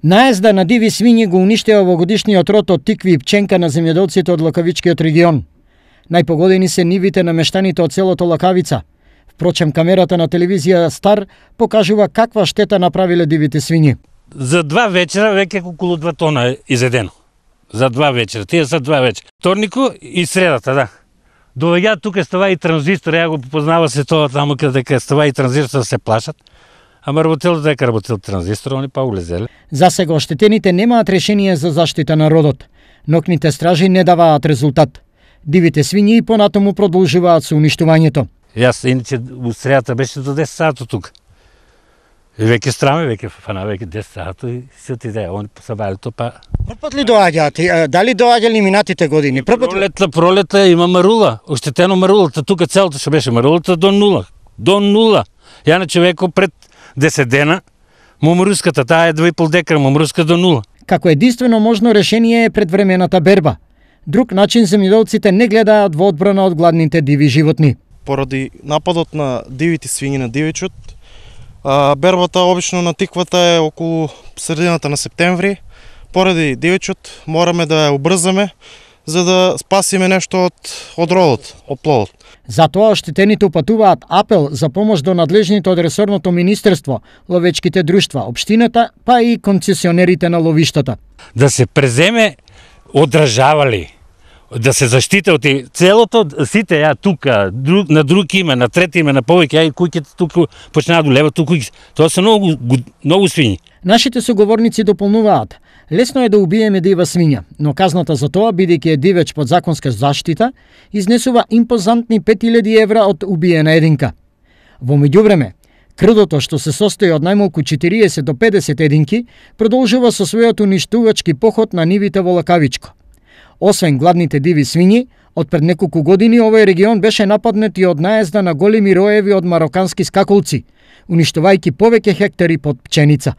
Наезда на диви свињи го уништила овогодишниот род од тикви и пченка на земјоделците од Лакавичкиот регион. Најпогодени се нивите на мештаните од селото Лакавица. Впрочем, камерата на телевизија Стар покажува каква штета направиле дивите свињи. За 2 вечера веќе околу 2 тона е изедено. За 2 вечера, тие за 2 вечера. Вторнику и средата, да. Доаѓа тука става и транзистор, ја го познава се тоа таму каде става и транзистор се плашат. Ама работел дека работел транзистор, они па улезеле. За сега оштетените немаат решение за заштита на родот. Нокните стражи не даваат резултат. Дивите свињи и понатаму продолжуваат со уништувањето. Јас иначе у средата беше до 10 сата тука. И веќе страме, веќе фана, веќе 10 сата и се отиде. Они посабали то па. Првпат ли доаѓаат? Дали доаѓали минатите години? Пролета има марула, оштетено марулата, тука целото што беше марулата до нула. До нула. Ја на човеко пред 10 дена, мумруската, таа е 2,5 декара, мумруска до нула. Како единствено можно решение е предвремената берба. Друг начин земјоделците не гледаат во одбрана од гладните диви животни. Поради нападот на дивите свињи на дивечот, бербата обично на тиквата е околу средината на септември. Поради дивечот мораме да ја обрзаме за да спасиме нешто од родот, од плодот. Затоа оштетените упатуваат апел за помош до надлежните од ресорното министерство, ловечките друштва, општината, па и концесионерите на ловиштата. Да се преземе одржавали, да се заштите од целото, сите ја тука, на друг име, на трето име, на повеќе, ја и куќите тука почнаа да леват тука. Тоа се многу свињи. Нашите соговорници дополнуваат: лесно е да убиеме дива свиња, но казната за тоа, бидејќи е дивеч под законска заштита, изнесува импозантни 5000 евра од убиена единка. Во меѓувреме, крдото што се состои од најмалку 40 до 50 единки, продолжува со својот уништувачки поход на нивите во Лакавичко. Освен гладните диви свињи, од пред неколку години овој регион беше нападнат и од наезда на големи роеви од марокански скаколци, уништувајќи повеќе хектари под пченица.